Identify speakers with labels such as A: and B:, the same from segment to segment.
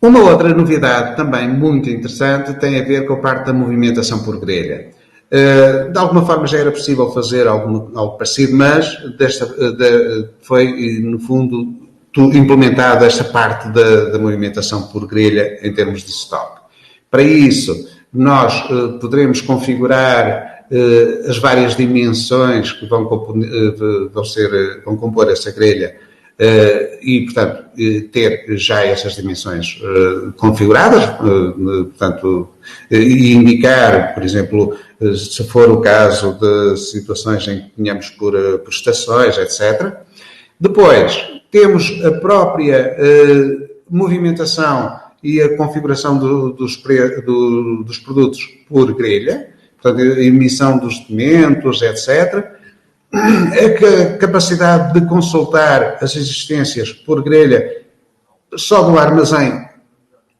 A: Uma outra novidade também muito interessante tem a ver com a parte da movimentação por grelha. De alguma forma já era possível fazer algo parecido, mas foi, no fundo, implementada esta parte da movimentação por grelha em termos de stock. Para isso, nós poderemos configurar as várias dimensões que vão compor essa grelha e, portanto, ter já essas dimensões configuradas, portanto, e indicar, por exemplo, se for o caso de situações em que tenhamos por estações, etc. Depois, temos a própria movimentação e a configuração dos produtos por grelha, portanto, a emissão dos documentos, etc. A capacidade de consultar as existências por grelha só do armazém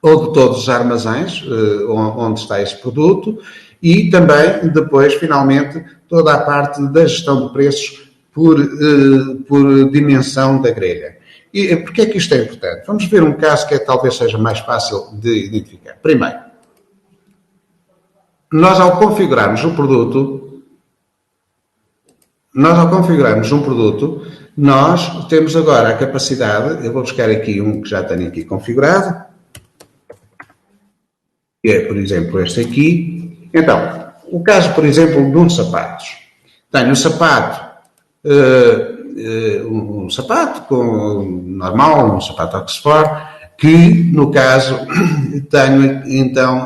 A: ou de todos os armazéns onde está esse produto e também, depois, finalmente, toda a parte da gestão de preços por dimensão da grelha. E porquê é que isto é importante? Vamos ver um caso que talvez seja mais fácil de identificar. Primeiro, nós ao configurarmos um produto, nós temos agora a capacidade, eu vou buscar aqui um que já tenho aqui configurado, que é, por exemplo, este aqui. Então, o caso, por exemplo, de uns sapatos. Tenho um sapato normal, um sapato Oxford, que, no caso,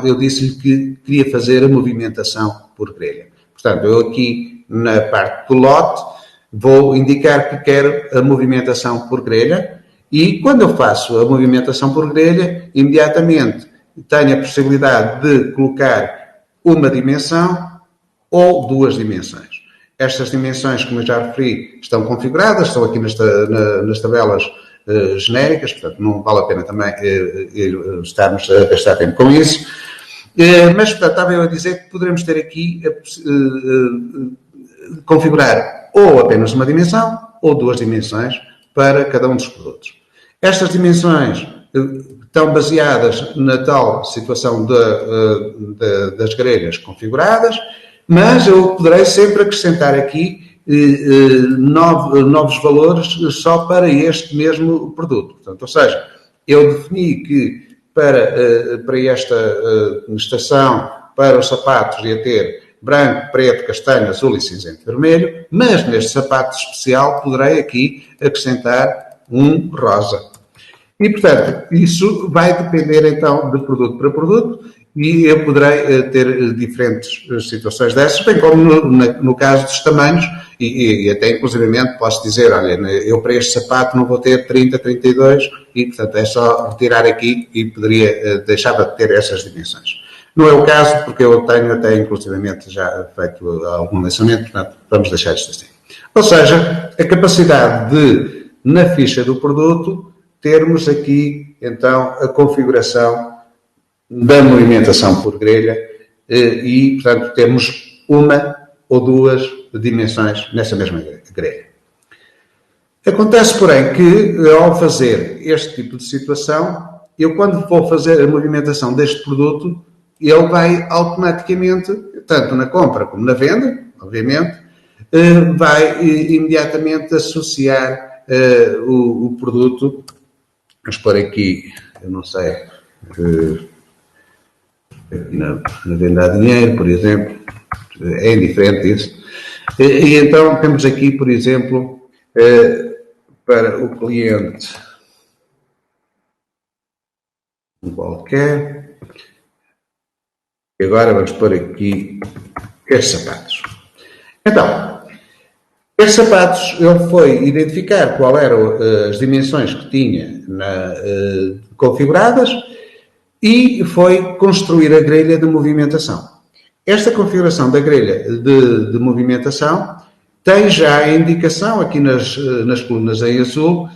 A: eu disse-lhe que queria fazer a movimentação por grelha. Portanto, eu aqui, na parte do lote, vou indicar que quero a movimentação por grelha e, quando eu faço a movimentação por grelha, imediatamente tenho a possibilidade de colocar uma dimensão ou duas dimensões. Estas dimensões, como eu já referi, estão configuradas, estão aqui nas tabelas genéricas, portanto não vale a pena também estarmos a gastar tempo com isso. Mas, portanto, estava eu a dizer que poderemos ter aqui configurar ou apenas uma dimensão ou duas dimensões para cada um dos produtos. Estas dimensões estão baseadas na tal situação das grelhas configuradas, mas eu poderei sempre acrescentar aqui novos valores só para este mesmo produto. Portanto, ou seja, eu defini que para esta estação, para os sapatos, ia ter branco, preto, castanho, azul e cinzento vermelho, mas neste sapato especial poderei aqui acrescentar um rosa. E, portanto, isso vai depender então de produto para produto e eu poderei ter diferentes situações dessas, bem como no caso dos tamanhos e até inclusivamente posso dizer, olha, eu para este sapato não vou ter 30, 32 e, portanto, é só retirar aqui e deixava de ter essas dimensões. Não é o caso, porque eu tenho até inclusivamente já feito algum lançamento, portanto, vamos deixar isto assim. Ou seja, a capacidade de, na ficha do produto, termos aqui, então, a configuração da movimentação por grelha e, portanto, temos uma ou duas dimensões nessa mesma grelha. Acontece, porém, que ao fazer este tipo de situação, eu quando vou fazer a movimentação deste produto, ele vai automaticamente, tanto na compra como na venda, obviamente, vai imediatamente associar o produto. Vamos pôr aqui, eu não sei, na venda a dinheiro, por exemplo, é indiferente isso. E então temos aqui, por exemplo, para o cliente qualquer. E agora vamos pôr aqui estes sapatos. Então, estes sapatos, ele foi identificar qual eram as dimensões que tinha configuradas e foi construir a grelha de movimentação. Esta configuração da grelha de movimentação tem já a indicação aqui nas colunas em azul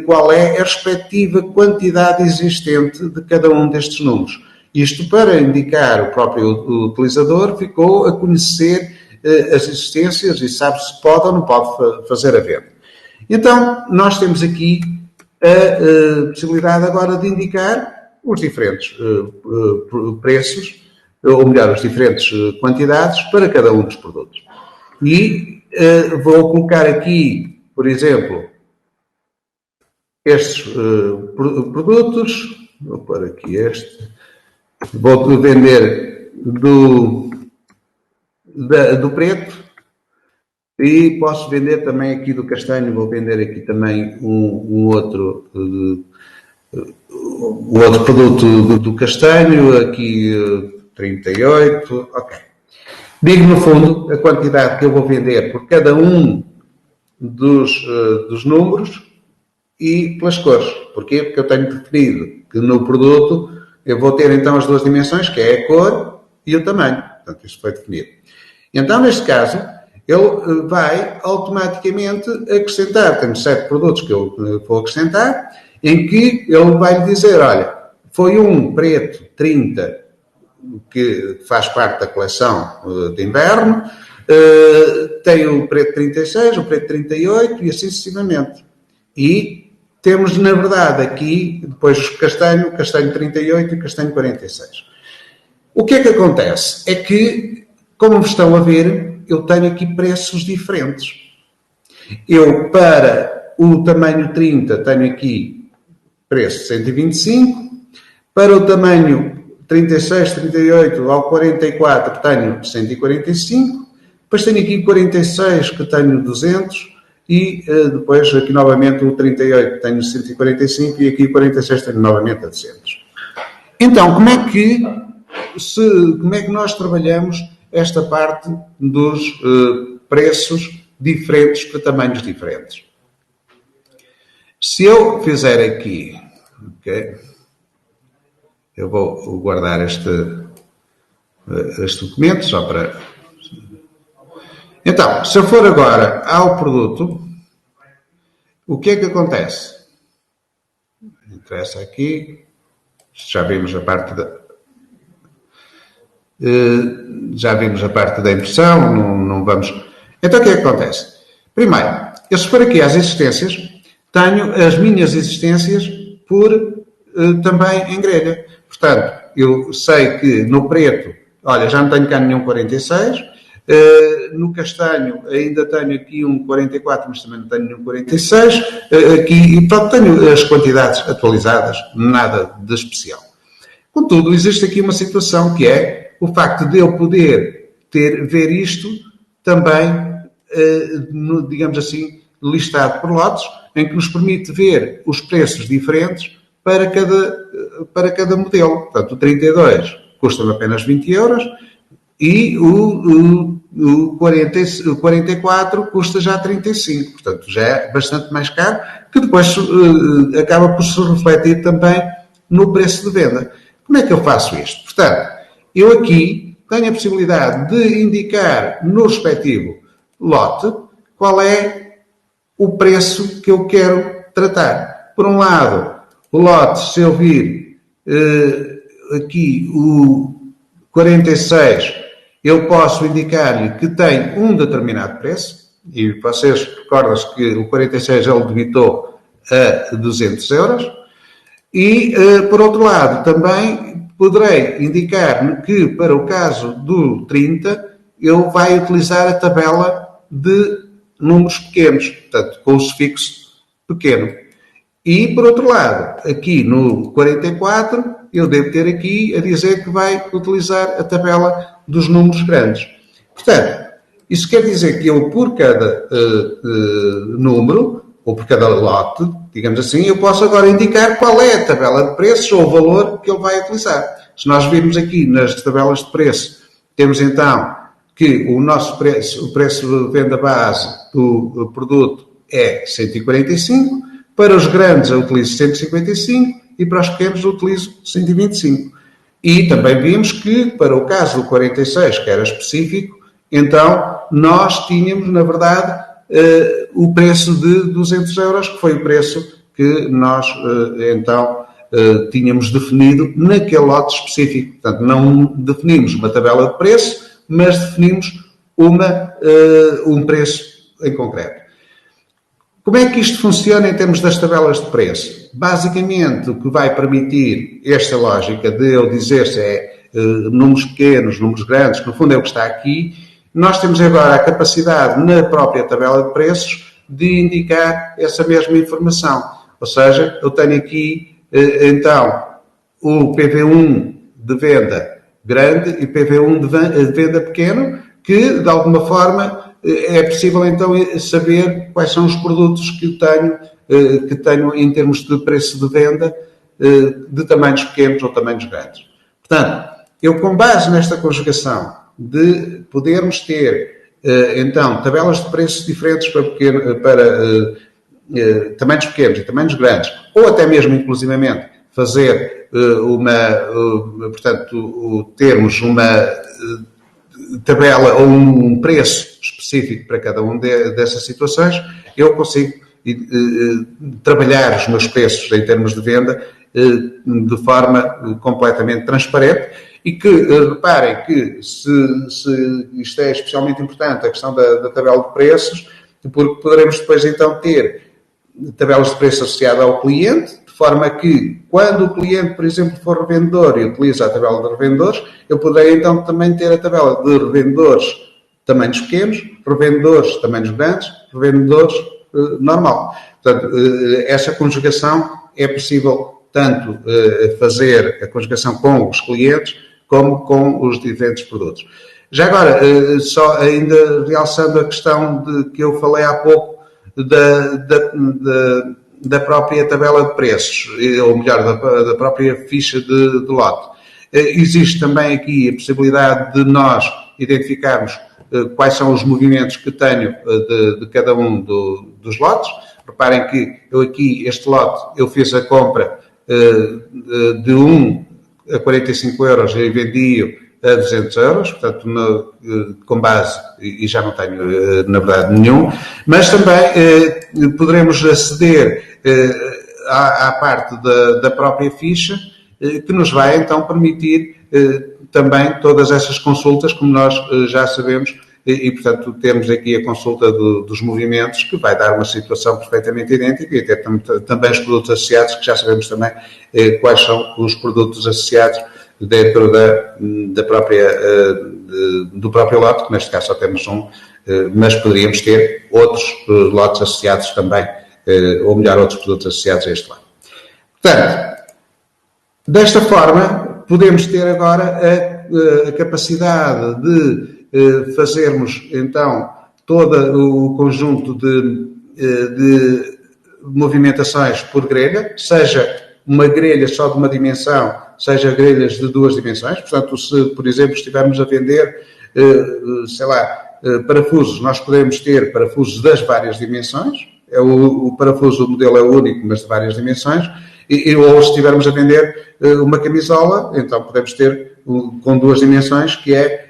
A: qual é a respectiva quantidade existente de cada um destes números. Isto para indicar o próprio utilizador ficou a conhecer as existências e sabe se pode ou não pode fazer a venda. Então, nós temos aqui a possibilidade agora de indicar os diferentes preços, ou melhor, as diferentes quantidades para cada um dos produtos. E vou colocar aqui, por exemplo, estes produtos, vou pôr aqui este, vou vender do preto e posso vender também aqui do castanho, vou vender aqui também o outro produto do castanho, aqui 38, ok. Digo no fundo a quantidade que eu vou vender por cada um dos números e pelas cores. Porquê? Porque eu tenho definido que no produto eu vou ter então as duas dimensões, que é a cor e o tamanho. Portanto, isto foi definido. Então, neste caso, ele vai automaticamente acrescentar, tenho 7 produtos que eu vou acrescentar, em que ele vai lhe dizer, olha, foi um preto 30, que faz parte da coleção de inverno, tem o preto 36, o preto 38 e assim sucessivamente. E temos, na verdade, aqui, depois o castanho 38 e o castanho 46. O que é que acontece? É que, como estão a ver, eu tenho aqui preços diferentes. Eu, para o tamanho 30, tenho aqui preço 125. Para o tamanho 36, 38 ao 44, tenho 145. Depois tenho aqui 46, que tenho 200. E depois, aqui novamente, o 38 tenho 145 e aqui o 46 tenho novamente a 200. Então, como é que nós trabalhamos esta parte dos preços diferentes para tamanhos diferentes? Se eu fizer aqui, ok, eu vou guardar este documento só para... Então, se eu for agora ao produto, o que é que acontece? Interessa aqui, já vimos a parte da impressão, não vamos... Então, o que é que acontece? Primeiro, eu se for aqui às existências, tenho as minhas existências também em grelha. Portanto, eu sei que no preto, olha, já não tenho cá nenhum 46, no castanho ainda tenho aqui um 44, mas também não tenho nenhum 46, aqui, e pronto, tenho as quantidades atualizadas, nada de especial. Contudo, existe aqui uma situação que é o facto de eu poder ver isto também, digamos assim, listado por lotes, em que nos permite ver os preços diferentes para cada modelo. Portanto, o 32 custa-me apenas 20 euros e o 44 custa já 35. Portanto, já é bastante mais caro, que depois acaba por se refletir também no preço de venda. Como é que eu faço isto? Portanto, eu aqui tenho a possibilidade de indicar no respectivo lote qual é o preço que eu quero tratar. Por um lado, o lote, se eu vir aqui o 46, eu posso indicar-lhe que tem um determinado preço, e vocês recordam-se que o 46 ele debitou a 200 euros, e, por outro lado, também poderei indicar que, para o caso do 30, ele vai utilizar a tabela de números pequenos, portanto, com o sufixo pequeno. E, por outro lado, aqui no 44, eu devo ter aqui a dizer que vai utilizar a tabela dos números grandes. Portanto, isso quer dizer que eu, por cada número, ou por cada lote, digamos assim, eu posso agora indicar qual é a tabela de preços ou o valor que ele vai utilizar. Se nós virmos aqui nas tabelas de preço, temos então que o nosso preço, o preço de venda base do produto é 145, para os grandes eu utilizo 155 e para os pequenos eu utilizo 125. E também vimos que, para o caso do 46, que era específico, então nós tínhamos, na verdade, o preço de 200 euros, que foi o preço que nós, então, tínhamos definido naquele lote específico. Portanto, não definimos uma tabela de preço, mas definimos um preço em concreto. Como é que isto funciona em termos das tabelas de preço? Basicamente, o que vai permitir esta lógica de eu dizer se é números pequenos, números grandes, que no fundo é o que está aqui, nós temos agora a capacidade na própria tabela de preços de indicar essa mesma informação. Ou seja, eu tenho aqui, então, o PV1 de venda grande e PV1 de venda pequeno, que, de alguma forma, é possível, então, saber quais são os produtos que tenho em termos de preço de venda de tamanhos pequenos ou tamanhos grandes. Portanto, eu, com base nesta conjugação de podermos ter, então, tabelas de preços diferentes para tamanhos pequenos e tamanhos grandes, ou até mesmo, inclusivamente, fazer termos uma tabela ou um preço específico para cada uma dessas situações, eu consigo trabalhar os meus preços em termos de venda de forma completamente transparente e que, reparem que se isto é especialmente importante, a questão da tabela de preços, porque poderemos depois então ter tabelas de preço associadas ao cliente, de forma que, quando o cliente, por exemplo, for revendedor e utiliza a tabela de revendedores, eu poderei então também ter a tabela de revendedores tamanhos pequenos, revendedores tamanhos grandes, revendedores normal. Portanto, essa conjugação é possível tanto fazer a conjugação com os clientes como com os diferentes produtos. Já agora, só ainda realçando a questão que eu falei há pouco da própria tabela de preços, ou melhor, da própria ficha de lote. Existe também aqui a possibilidade de nós identificarmos quais são os movimentos que tenho de cada um dos lotes. Reparem que eu aqui, este lote, eu fiz a compra de 1 a 45 euros e vendi a 200 euros, portanto, com base, e já não tenho, na verdade, nenhum, mas também poderemos aceder à parte da própria ficha, que nos vai, então, permitir também todas essas consultas, como nós já sabemos, e, portanto, temos aqui a consulta dos movimentos, que vai dar uma situação perfeitamente idêntica, e até também os produtos associados, que já sabemos também quais são os produtos associados dentro do próprio lote, que neste caso só temos um, mas poderíamos ter outros lotes associados também, ou melhor, outros produtos associados a este lote. Portanto, desta forma, podemos ter agora a capacidade de fazermos, então, todo o conjunto de movimentações por grelha, seja uma grelha só de uma dimensão, seja grelhas de duas dimensões. Portanto, se, por exemplo, estivermos a vender, parafusos, nós podemos ter parafusos das várias dimensões. O parafuso, o modelo é único, mas de várias dimensões. Ou se estivermos a vender uma camisola, então podemos ter com duas dimensões, que é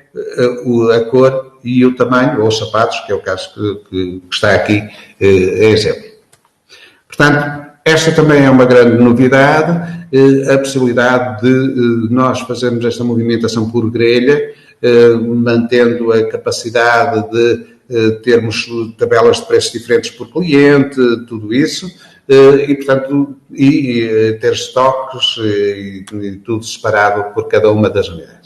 A: a cor e o tamanho, ou os sapatos, que é o caso que está aqui em exemplo. Portanto, esta também é uma grande novidade, a possibilidade de nós fazermos esta movimentação por grelha, mantendo a capacidade de termos tabelas de preços diferentes por cliente, tudo isso, e, portanto, ter estoques e tudo separado por cada uma das unidades.